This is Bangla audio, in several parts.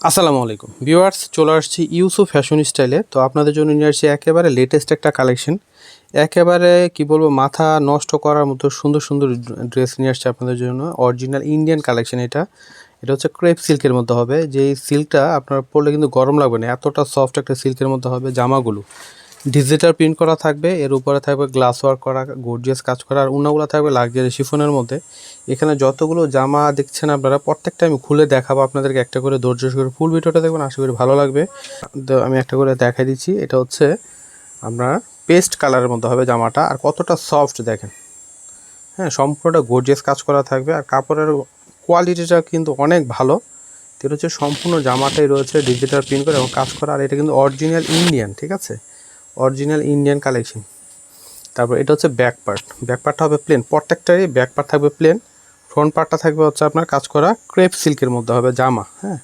আসসালামু আলাইকুম ভিউয়ার্স, চলে আসছি ইউসুফ ফ্যাশন স্টাইলে। তো আপনাদের জন্য নিয়ে আসছি একেবারে লেটেস্ট একটা কালেকশন। একেবারে কি বলবো, মাথা নষ্ট করার মতো সুন্দর সুন্দর ড্রেস নিয়ে আসছে আপনাদের জন্য। অরিজিনাল ইন্ডিয়ান কালেকশন এটা। এটা হচ্ছে ক্রেপ সিল্কের মধ্যে হবে, যেই সিল্কটা আপনার পরলে কিন্তু গরম লাগবে না, এতটা সফট একটা সিল্কের মধ্যে হবে। জামাগুলো ডিজিটাল প্রিন্ট করা থাকবে, এর উপরে থাকবে গ্লাস ওয়ার্ক করা, গর্জিয়াস কাজ করা, আর উন্নাগুলো থাকবে লাক্সারি শিফনের মধ্যে। এখানে যতগুলো জামা দেখছেন আপনারা, প্রত্যেকটা আমি খুলে দেখাবো আপনাদেরকে একটা করে। ধৈর্য সহকারে ফুল ভিডিওটা দেখবেন, আশা করি ভালো লাগবে। তো আমি একটা করে দেখাই দিচ্ছি। এটা হচ্ছে আপনার পেস্ট কালারের মধ্যে হবে জামাটা, আর কতটা সফট দেখেন। হ্যাঁ, সম্পূর্ণটা গর্জিয়াস কাজ করা থাকবে, আর কাপড়ের কোয়ালিটিটা কিন্তু অনেক ভালো। এটা হচ্ছে সম্পূর্ণ জামাটাই রয়েছে ডিজিটাল প্রিন্ট করে এবং কাজ করা, আর এটা কিন্তু অরিজিনাল ইন্ডিয়ান, ঠিক আছে, অরিজিনাল ইন্ডিয়ান কালেকশন। তারপর এটা হচ্ছে ব্যাক পার্ট। ব্যাক পার্টটা হবে প্লেন, প্রত্যেকটারই ব্যাক পার্ট থাকবে প্লেন। ফ্রন্ট পার্টটা থাকবে হচ্ছে আপনার কাজ করা ক্রেপ সিল্কের মধ্যে হবে জামা। হ্যাঁ,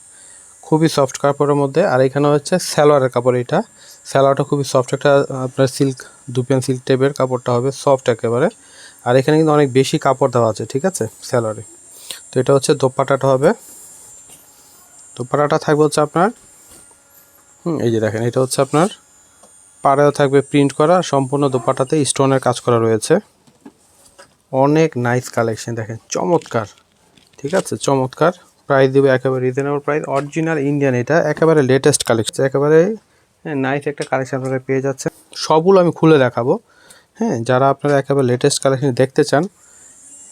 খুবই সফট কাপড়ের মধ্যে। আর এখানে হচ্ছে সালোয়ারের কাপড়। এটা সালোয়ারটা খুবই সফট একটা আপনার সিল্ক, দুপিয়ান সিল্ক টাইপের কাপড়টা হবে, সফট একেবারে। আর এখানে কিন্তু অনেক বেশি কাপড় দেওয়া আছে, ঠিক আছে, সালোয়ারে। তো এটা হচ্ছে দোপাট্টাটা হবে। দোপাট্টাটা থাকবে হচ্ছে আপনার এই যে দেখেন, এটা হচ্ছে আপনার পাড়েও থাকবে প্রিন্ট করা, সম্পূর্ণ দোপাট্টাতে স্টোনের কাজ করা রয়েছে। অনেক নাইস কালেকশন দেখেন, চমৎকার, ঠিক আছে, চমৎকার। প্রাইস দেবে একেবারে রিজনেবল প্রাইস, অরিজিনাল ইন্ডিয়ান, এটা একেবারে লেটেস্ট কালেকশন, একেবারে নাইস একটা কালেকশন আপনারা পেয়ে যাচ্ছেন। সবগুলো আমি খুলে দেখাবো। হ্যাঁ, যারা আপনারা একেবারে লেটেস্ট কালেকশন দেখতে চান,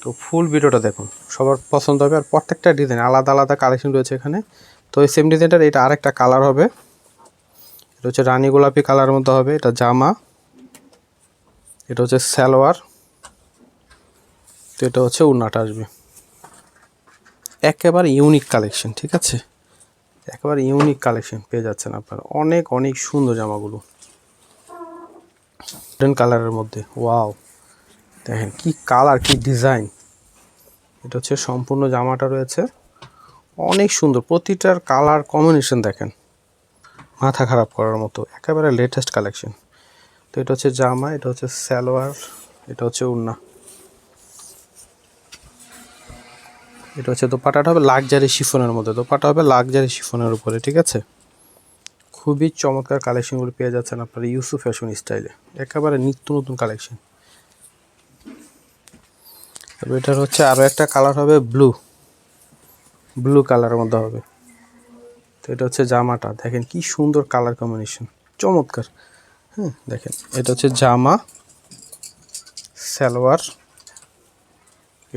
তো ফুল ভিডিওটা দেখুন, সবার পছন্দ হবে। আর প্রত্যেকটা ডিজাইন আলাদা আলাদা কালেকশন রয়েছে এখানে। তো এই সেম ডিজাইনটার এটা আরেকটা কালার হবে, এটা হচ্ছে রানী গোলাপি কালারের মধ্যে হবে। এটা জামা, এটা হচ্ছে সালোয়ার, তো এটা হচ্ছে ওড়নাটা আসবে। একেবারে ইউনিক কালেকশন, ঠিক আছে, একেবারে ইউনিক কালেকশন পেয়ে যাচ্ছেন আপনারা। অনেক অনেক সুন্দর জামাগুলো গোল্ডেন কালারের মধ্যে। ওয়াও, দেখেন কি কালার, কি ডিজাইন। এটা হচ্ছে সম্পূর্ণ জামাটা রয়েছে, অনেক সুন্দর। প্রতিটার কালার কম্বিনেশন দেখেন, মাথা খারাপ করার মতো, একেবারে লেটেস্ট কালেকশন। তো এটা হচ্ছে জামা, এটা হচ্ছে সালোয়ার, এটা হচ্ছে ওড়না। এটা হচ্ছে দোপাট্টাটা হবে লাক্সারি শিফনের মধ্যে, দোপাট্টা হবে লাক্সারি শিফনের উপরে, ঠিক আছে। খুবই চমৎকার কালেকশনগুলো পেয়ে যাচ্ছেন আপনারা ইউসুফ ফ্যাশন স্টাইলে, একেবারে নিত্য নতুন কালেকশন। তবে এটার হচ্ছে আরও একটা কালার হবে ব্লু, ব্লু কালারের মধ্যে হবে। তো এটা হচ্ছে জামাটা, দেখেন কি সুন্দর কালার কম্বিনেশন, চমৎকার। হ্যাঁ দেখেন, এটা হচ্ছে জামা, সালোয়ার,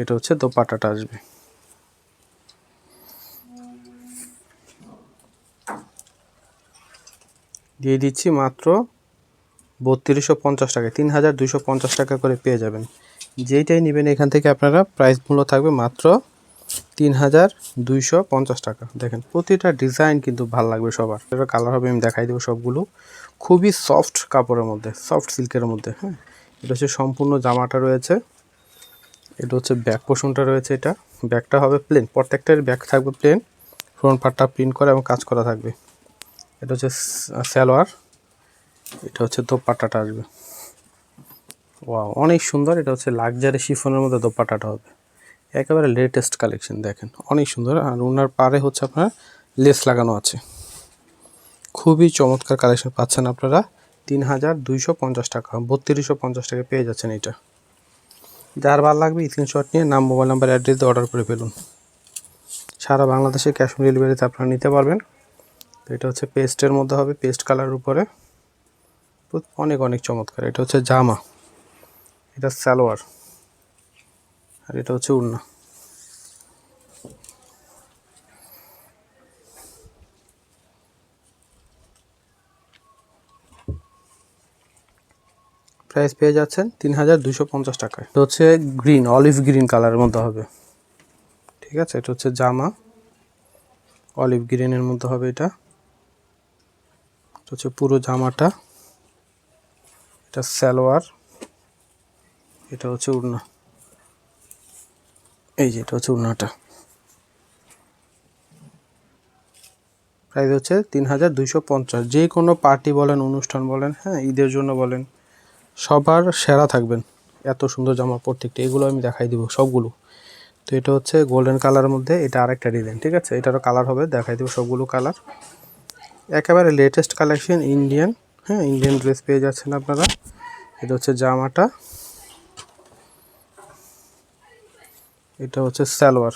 এটা হচ্ছে দোপাট্টাটা আসবে। দিয়ে দিচ্ছি মাত্র 3250 টাকায়, 3250 টাকা করে পেয়ে যাবেন। যেইটাই নেবেন এখান থেকে আপনারা, প্রাইস মূল্য থাকবে মাত্র 3250 টাকা। দেখেন প্রতিটা ডিজাইন কিন্তু ভালো লাগবে সবার। এটা কালার হবে, আমি দেখাই দেবো সবগুলো। খুবই সফট কাপড়ের মধ্যে, সফট সিল্কের মধ্যে। হ্যাঁ, এটা হচ্ছে সম্পূর্ণ জামাটা রয়েছে। এটা হচ্ছে ব্যাক পোর্শনটা রয়েছে, এটা ব্যাকটা হবে প্লেন, প্রত্যেকটার ব্যাক থাকবে প্লেন, ফ্রন্ট পার্টটা প্রিন্ট করা এবং কাজ করা থাকবে। এটা হচ্ছে সালোয়ার, এটা হচ্ছে দোপাট্টাটা আসবে। ওয়াও, অনেক সুন্দর। এটা হচ্ছে লাক্সারি শিফনের মধ্যে দোপাট্টাটা হবে, একেবারে লেটেস্ট কালেকশন দেখেন, অনেক সুন্দর। আর ওনার পারে হচ্ছে আপনার লেস লাগানো আছে। খুবই চমৎকার কালেকশন পাচ্ছেন আপনারা 3250 টাকা, 3250 টাকা পেয়ে যাচ্ছেন এটা। যার ভালো লাগবে স্ক্রিনশট নিয়ে নাম, মোবাইল নাম্বার, অ্যাড্রেস দিয়ে অর্ডার করে ফেলুন। সারা বাংলাদেশে ক্যাশ অন ডেলিভারিতে আপনারা নিতে পারবেন। তো এটা হচ্ছে পেস্টের মধ্যে হবে, পেস্ট কালারের উপরে, অনেক অনেক চমৎকার। এটা হচ্ছে জামা, এটা সালোয়ার, আর এটা হচ্ছে ওড়না। প্রাইস পেয়ে যাচ্ছেন 3250 টাকায়। এটা হচ্ছে গ্রিন, অলিভ গ্রিন কালারের মধ্যে হবে, ঠিক আছে। এটা হচ্ছে জামা, অলিভ গ্রিনের মধ্যে হবে। এটা হচ্ছে পুরো জামাটা, এটা সালোয়ার, এটা হচ্ছে ওড়না। এই যে এটা হচ্ছে ওড়নাটা। প্রাইস হচ্ছে 3250। যে কোনো পার্টি বলেন, অনুষ্ঠান বলেন, হ্যাঁ, ঈদের জন্য বলেন, সবার সেরা থাকবেন। এত সুন্দর জামা প্রত্যেকটা, এগুলো আমি দেখাই দিব সবগুলো। তো এটা হচ্ছে গোল্ডেন কালারের মধ্যে, এটা আরেকটা ডিজাইন, ঠিক আছে। এটারও কালার হবে, দেখাই দেবো সবগুলো কালার। একেবারে লেটেস্ট কালেকশন ইন্ডিয়ান, হ্যাঁ ইন্ডিয়ান ড্রেস পেয়ে যাচ্ছেন আপনারা। এটা হচ্ছে জামাটা, এটা হচ্ছে সালোয়ার।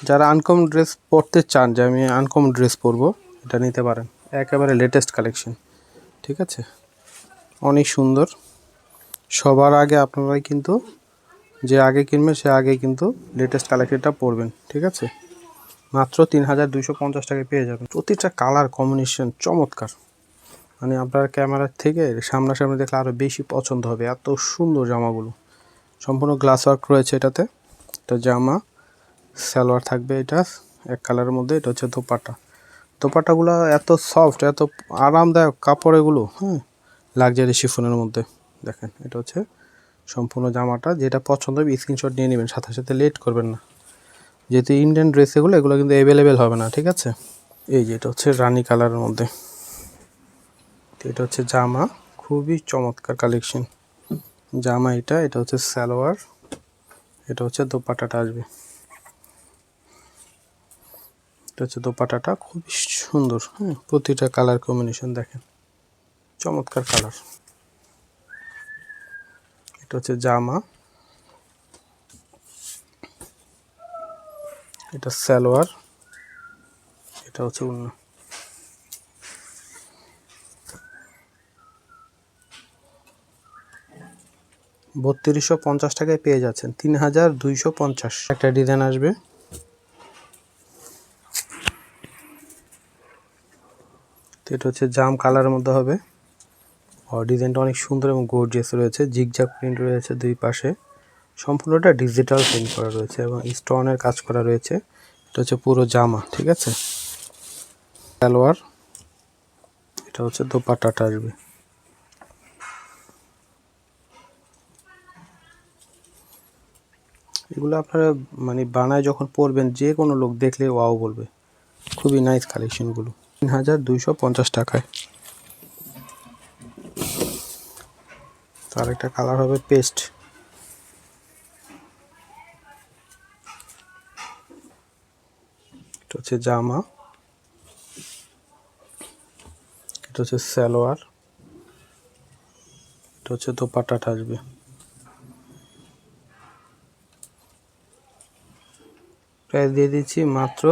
যারা আনকমন ড্রেস পরতে চান, যে আমি আনকমন ড্রেস পরবো, এটা নিতে পারেন। একেবারে লেটেস্ট কালেকশন, ঠিক আছে, অনেক সুন্দর। সবার আগে আপনারাই কিন্তু, যে আগে কিনবেন সে আগে কিন্তু লেটেস্ট কালেকশনটা পরবেন, ঠিক আছে। মাত্র 3250 টাকায় পেয়ে যাবেন। প্রতিটা কালার কম্বিনেশন চমৎকার, মানে আপনার ক্যামেরার থেকে সামনাসামনি দেখলে আরও বেশি পছন্দ হবে, এত সুন্দর জামাগুলো। সম্পূর্ণ গ্লাস ওয়ার্ক রয়েছে এটাতে। এটা জামা, সালোয়ার থাকবে এটা এক কালারের মধ্যে। এটা হচ্ছে দোপাট্টা। দোপাট্টাগুলো এত সফট, এত আরামদায়ক কাপড় এগুলো, হ্যাঁ লাক্সারি শিফনের মধ্যে। দেখেন এটা হচ্ছে সম্পূর্ণ জামাটা। যেটা পছন্দ হবে স্ক্রিনশট নিয়ে নেবেন, সাথে সাথে লেট করবেন না, যেহেতু ইন্ডিয়ান ড্রেস এগুলো কিন্তু অ্যাভেলেবেল হবে না, ঠিক আছে। এই যে এটা হচ্ছে রানী কালারের মধ্যে, এটা হচ্ছে জামা, খুবই চমৎকার কালেকশন জামা। এটা হচ্ছে সালোয়ার, এটা হচ্ছে দোপাট্টাটা আসবে। এটা হচ্ছে দোপাট্টাটা, খুবই সুন্দর, হ্যাঁ প্রতিটা কালার কম্বিনেশন দেখেন চমৎকার কালার। এটা হচ্ছে জামা, এটা সালোয়ার, এটা হচ্ছে ওড়না। $3250 পেয়ে যাচ্ছেন, 3250। একটা ডিজাইন আসবে, তো এটা হচ্ছে জাম কালারের মধ্যে হবে। আর ডিজাইনটা অনেক সুন্দর এবং গর্জিয়াস রয়েছে, জিগজ্যাগ প্রিন্ট রয়েছে দুই পাশে, সম্পূর্ণটা ডিজিটাল প্রিন্ট করা রয়েছে এবং স্টোনের কাজ করা রয়েছে। এটা হচ্ছে পুরো জামা, ঠিক আছে। সালোয়ার, এটা হচ্ছে দোপাট্টাটা আসবে। এগুলো আপনারা মানে বানায় যখন পরবেন, যে কোনো লোক দেখলে ওয়াও বলবে। খুবই নাইস কালেকশনগুলো, 3250 টাকায়। তার একটা কালার হবে পেস্ট, এটা হচ্ছে জামা, এটা হচ্ছে সালোয়ার, এটা হচ্ছে দোপাট্টাটা আসবে। প্রাইস দিয়ে দিচ্ছি মাত্র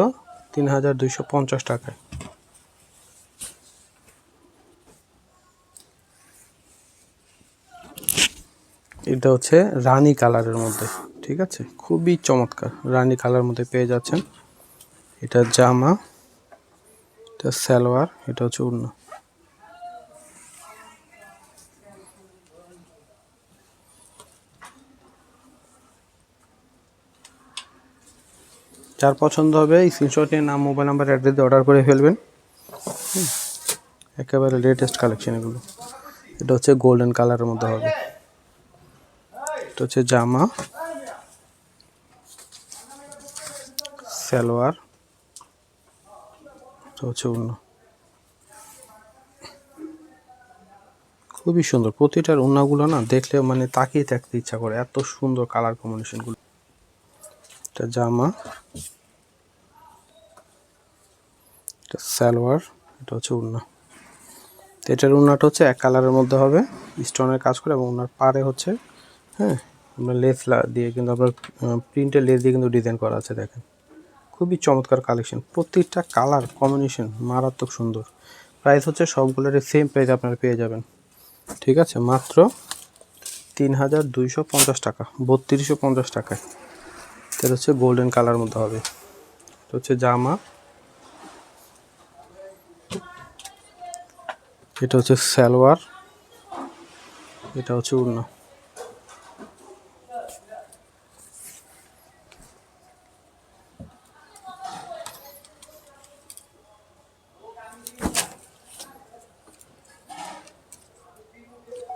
3250 টাকায়। এটা হচ্ছে রানী কালারের মধ্যে, ঠিক আছে, খুবই চমৎকার রানী কালারের মধ্যে পেয়ে যাচ্ছেন। এটা জামা, এটা সালোয়ার, এটা হচ্ছে ওড়না। যার পছন্দ হবে স্ক্রিনশট নিয়ে নাম, মোবাইল নাম্বার, অ্যাড্রেস দিয়ে অর্ডার করে ফেলবেন। একেবারে লেটেস্ট কালেকশন এগুলো। এটা হচ্ছে গোল্ডেন কালারের মধ্যে হবে। এটা হচ্ছে জামা, সালোয়ার, এটা হচ্ছে ওড়না। খুবই সুন্দর, প্রতিটার ওড়নাগুলো না দেখলে মানে তাকিয়ে থাকতে ইচ্ছা করে, এত সুন্দর কালার কম্বিনেশনগুলো। এটা জামা, এটা সালোয়ার, এটা হচ্ছে ওড়না। তো এটার ওড়নাটা হচ্ছে এক কালারের মধ্যে হবে, স্টোনের কাজ করে, এবং ওড়নার পাড়ে হচ্ছে, হ্যাঁ আপনার লেস দিয়ে কিন্তু আপনার প্রিন্টের লেস দিয়ে কিন্তু ডিজাইন করা আছে। দেখেন খুবই চমৎকার কালেকশন, প্রত্যেকটা কালার কম্বিনেশন মারাত্মক সুন্দর। প্রাইস হচ্ছে সবগুলোর সেম প্রাইস আপনারা পেয়ে যাবেন, ঠিক আছে, মাত্র 3250 টাকা, 3250 টাকায়। এটা হচ্ছে গোল্ডেন কালার মধ্যে হবে। এটা হচ্ছে জামা, এটা হচ্ছে সালোয়ার, এটা হচ্ছে ওড়না।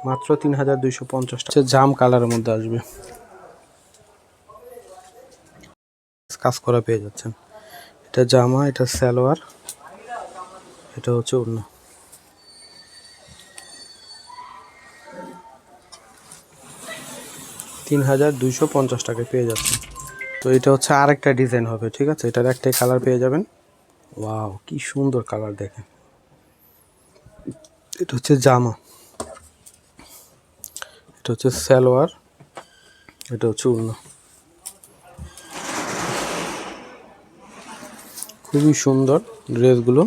মাত্র 3250 টাকা। জাম কালারের মধ্যে আসবে, কাজ করা পেয়ে যাচ্ছেন। এটা জামা, এটা সালোয়ার, এটা হচ্ছে ওড়না। $3250 টাকায় পেয়ে যাচ্ছেন। তো এটা হচ্ছে আরেকটা ডিজাইন হবে, ঠিক আছে, এটার একটাই কালার পেয়ে যাবেন। ওয়াও, কি সুন্দর কালার দেখেন। এটা হচ্ছে জামা, এটা হচ্ছে সালোয়ার, এটা হচ্ছে ওড়না। খুবই সুন্দর ড্রেসগুলো,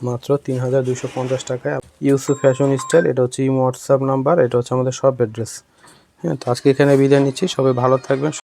মাত্র 3250 টাকায়। ইউসুফ ফ্যাশন স্টাইল, এটা হচ্ছে হোয়াটসঅ্যাপ নাম্বার, এটা হচ্ছে আমাদের শপ অ্যাড্রেস। হ্যাঁ, তো আজকে এখানে বিদায় নিচ্ছি, সবাই ভালো থাকবেন।